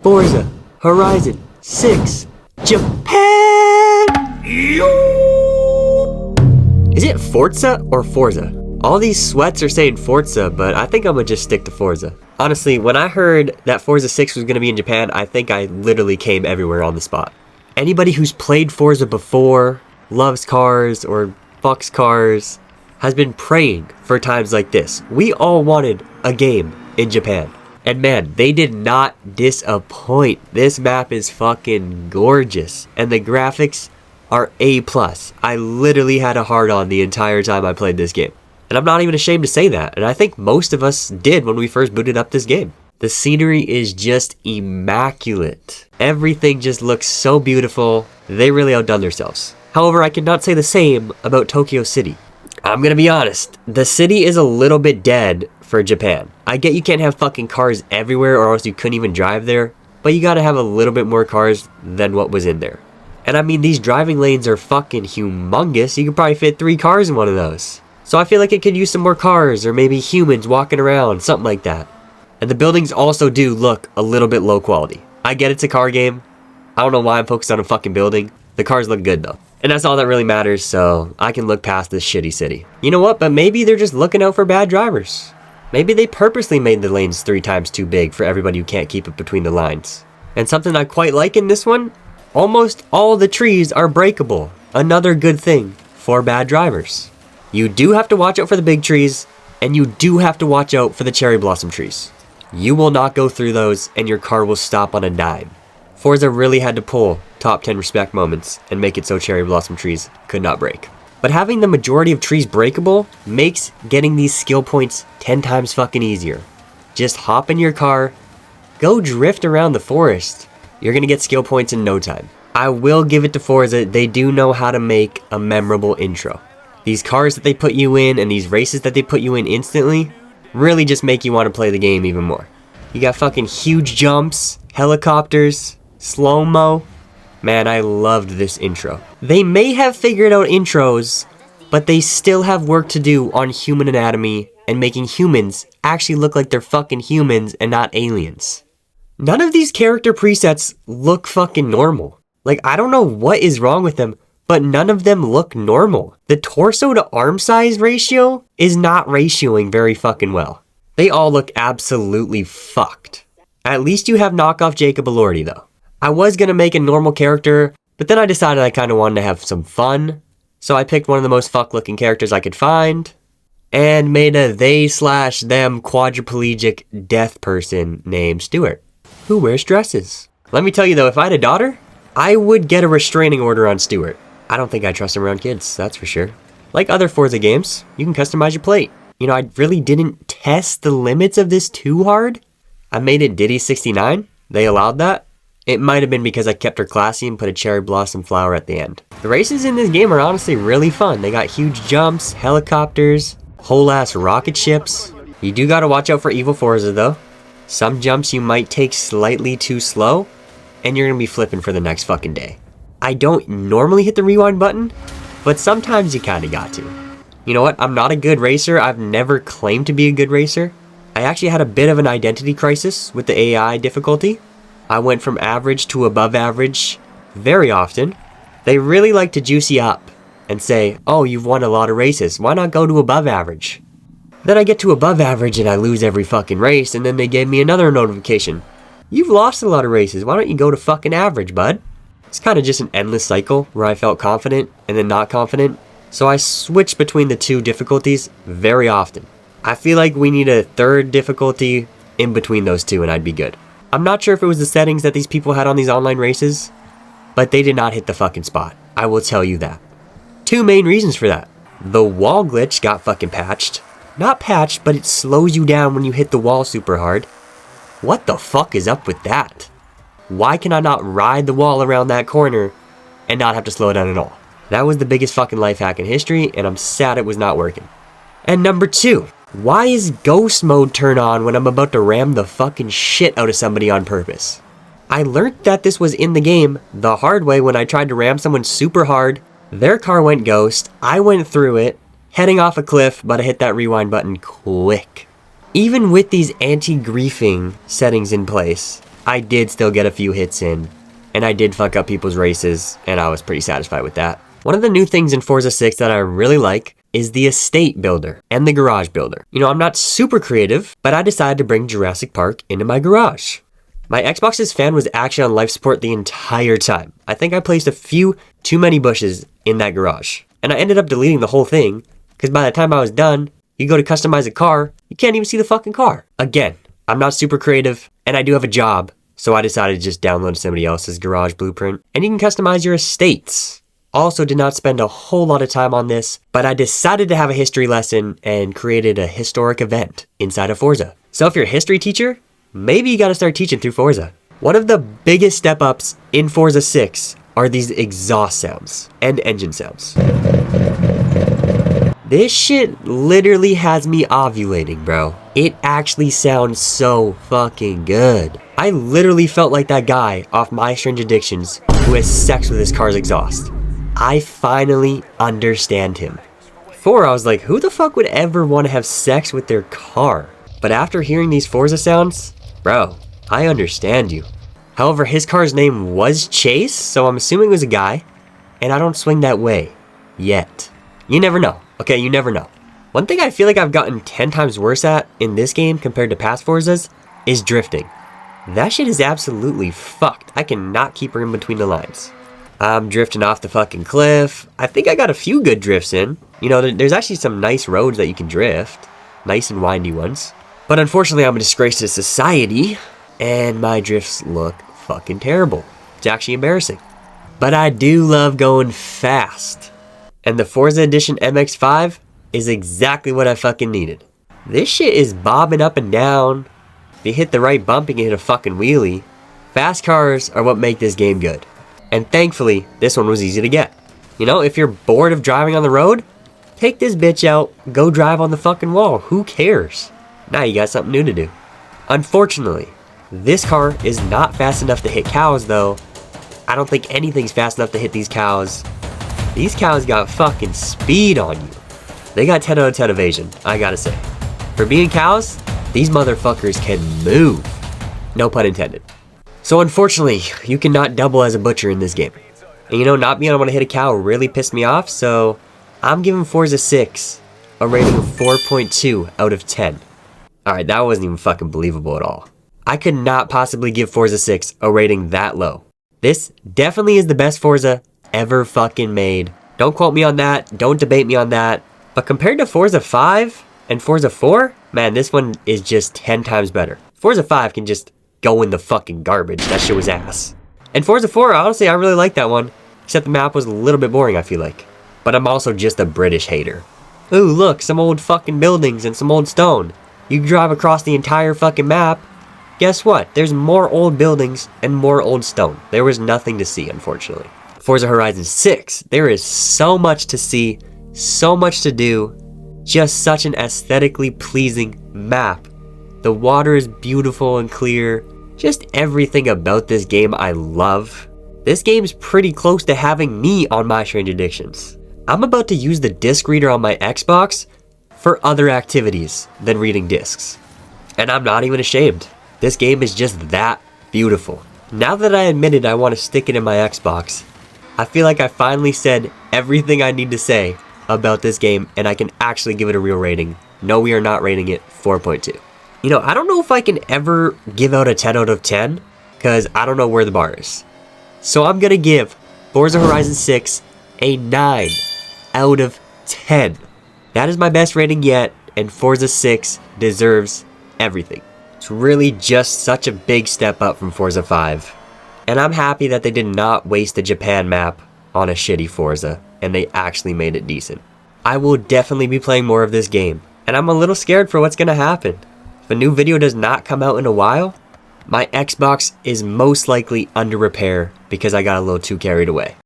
Forza Horizon 6 Japan! Is it Forza or Forza? All these sweats are saying Forza, but I think I'm gonna just stick to Forza. Honestly, when I heard that Forza 6 was gonna be in Japan, I think I literally came everywhere on the spot. Anybody who's played Forza before, loves cars, or fucks cars, has been praying for times like this. We all wanted a game in Japan. And man, they did not disappoint. This map is fucking gorgeous. And the graphics are A+. I literally had a hard on the entire time I played this game. And I'm not even ashamed to say that. And I think most of us did when we first booted up this game. The scenery is just immaculate. Everything just looks so beautiful. They really outdone themselves. However, I cannot say the same about Tokyo City. I'm gonna be honest, the city is a little bit dead for Japan. I get you can't have fucking cars everywhere or else you couldn't even drive there, but you gotta have a little bit more cars than what was in there. And I mean, these driving lanes are fucking humongous. You could probably fit 3 cars in one of those. So I feel like it could use some more cars or maybe humans walking around, something like that. And the buildings also do look a little bit low quality. I get it's a car game. I don't know why I'm focused on a fucking building. The cars look good though. And that's all that really matters, so I can look past this shitty city. You know what, but maybe they're just looking out for bad drivers. Maybe they purposely made the lanes 3 times too big for everybody who can't keep it between the lines. And something I quite like in this one, almost all the trees are breakable. Another good thing for bad drivers. You do have to watch out for the big trees, and you do have to watch out for the cherry blossom trees. You will not go through those, and your car will stop on a dime. Forza really had to pull top 10 respect moments and make it so cherry blossom trees could not break. But having the majority of trees breakable makes getting these skill points 10 times fucking easier. Just hop in your car, go drift around the forest. You're gonna get skill points in no time. I will give it to Forza, they do know how to make a memorable intro. These cars that they put you in and these races that they put you in instantly really just make you want to play the game even more. You got fucking huge jumps, helicopters, slow-mo. Man, I loved this intro. They may have figured out intros, but they still have work to do on human anatomy and making humans actually look like they're fucking humans and not aliens. None of these character presets look fucking normal. Like, I don't know what is wrong with them, but none of them look normal. The torso to arm size ratio is not ratioing very fucking well. They all look absolutely fucked. At least you have knockoff Jacob Elordi though. I was gonna make a normal character, but then I decided I kinda wanted to have some fun. So I picked one of the most fuck looking characters I could find and made a they/them quadriplegic death person named Stuart, who wears dresses. Let me tell you though, if I had a daughter, I would get a restraining order on Stuart. I don't think I trust him around kids, that's for sure. Like other Forza games, you can customize your plate. You know, I really didn't test the limits of this too hard. I made it Diddy 69. They allowed that. It might have been because I kept her classy and put a cherry blossom flower at the end. The races in this game are honestly really fun. They got huge jumps, helicopters, whole ass rocket ships. You do gotta watch out for evil Forza though. Some jumps you might take slightly too slow, and you're gonna be flipping for the next fucking day. I don't normally hit the rewind button, but sometimes you kinda got to. You know what? I'm not a good racer. I've never claimed to be a good racer. I actually had a bit of an identity crisis with the AI difficulty. I went from average to above average very often. They really like to juice you up and say, oh, you've won a lot of races. Why not go to above average? Then I get to above average and I lose every fucking race, and then they gave me another notification. You've lost a lot of races. Why don't you go to fucking average, bud? It's kind of just an endless cycle where I felt confident and then not confident. So I switched between the 2 difficulties very often. I feel like we need a 3rd difficulty in between those 2 and I'd be good. I'm not sure if it was the settings that these people had on these online races, but they did not hit the fucking spot. I will tell you that. 2 main reasons for that. The wall glitch got fucking patched. Not patched, but it slows you down when you hit the wall super hard. What the fuck is up with that? Why can I not ride the wall around that corner and not have to slow down at all? That was the biggest fucking life hack in history, and I'm sad it was not working. And number 2, why is ghost mode turn on when I'm about to ram the fucking shit out of somebody on purpose? I learned that this was in the game the hard way when I tried to ram someone super hard. Their car went ghost, I went through it, heading off a cliff, but I hit that rewind button quick. Even with these anti-griefing settings in place, I did still get a few hits in, and I did fuck up people's races, and I was pretty satisfied with that. One of the new things in Forza 6 that I really like is the estate builder and the garage builder. You know, I'm not super creative, but I decided to bring Jurassic Park into my garage. My Xbox's fan was actually on life support the entire time. I think I placed a few too many bushes in that garage. And I ended up deleting the whole thing, because by the time I was done, you go to customize a car, you can't even see the fucking car. Again, I'm not super creative, and I do have a job, so I decided to just download somebody else's garage blueprint. And you can customize your estates. Also did not spend a whole lot of time on this, but I decided to have a history lesson and created a historic event inside of Forza. So if you're a history teacher, maybe you gotta start teaching through Forza. One of the biggest step ups in Forza 6 are these exhaust sounds and engine sounds. This shit literally has me ovulating, bro. It actually sounds so fucking good. I literally felt like that guy off My Strange Addictions who has sex with his car's exhaust. I finally understand him. Before I was like, who the fuck would ever want to have sex with their car? But after hearing these Forza sounds, bro, I understand you. However, his car's name was Chase, so I'm assuming it was a guy, and I don't swing that way. Yet. You never know. Okay, you never know. One thing I feel like I've gotten 10 times worse at in this game compared to past Forzas is drifting. That shit is absolutely fucked. I cannot keep her in between the lines. I'm drifting off the fucking cliff. I think I got a few good drifts in. You know, there's actually some nice roads that you can drift. Nice and windy ones. But unfortunately, I'm a disgrace to society, and my drifts look fucking terrible. It's actually embarrassing. But I do love going fast. And the Forza Edition MX-5 is exactly what I fucking needed. This shit is bobbing up and down. If you hit the right bump, you can hit a fucking wheelie. Fast cars are what make this game good. And thankfully, this one was easy to get. You know, if you're bored of driving on the road, take this bitch out, go drive on the fucking wall. Who cares? Now you got something new to do. Unfortunately, this car is not fast enough to hit cows though. I don't think anything's fast enough to hit these cows. These cows got fucking speed on you. They got 10 out of 10 evasion, I gotta say. For being cows, these motherfuckers can move. No pun intended. So unfortunately, you cannot double as a butcher in this game. And you know, not being able to hit a cow really pissed me off, so I'm giving Forza 6 a rating of 4.2 out of 10. Alright, that wasn't even fucking believable at all. I could not possibly give Forza 6 a rating that low. This definitely is the best Forza ever fucking made. Don't quote me on that, don't debate me on that. But compared to Forza 5 and Forza 4, man, this one is just 10 times better. Forza 5 can just go in the fucking garbage. That shit was ass. And Forza 4, honestly, I really like that one. Except the map was a little bit boring, I feel like. But I'm also just a British hater. Ooh, look, some old fucking buildings and some old stone. You drive across the entire fucking map. Guess what? There's more old buildings and more old stone. There was nothing to see, unfortunately. Forza Horizon 6, there is so much to see, so much to do. Just such an aesthetically pleasing map. The water is beautiful and clear. Just everything about this game I love. This game's pretty close to having me on My Strange Addictions. I'm about to use the disc reader on my Xbox for other activities than reading discs. And I'm not even ashamed. This game is just that beautiful. Now that I admitted I want to stick it in my Xbox, I feel like I finally said everything I need to say about this game and I can actually give it a real rating. No, we are not rating it 4.2. You know, I don't know if I can ever give out a 10 out of 10 because I don't know where the bar is. So I'm going to give Forza Horizon 6 a 9 out of 10. That is my best rating yet, and Forza 6 deserves everything. It's really just such a big step up from Forza 5. And I'm happy that they did not waste the Japan map on a shitty Forza, and they actually made it decent. I will definitely be playing more of this game, and I'm a little scared for what's going to happen. If a new video does not come out in a while, my Xbox is most likely under repair because I got a little too carried away.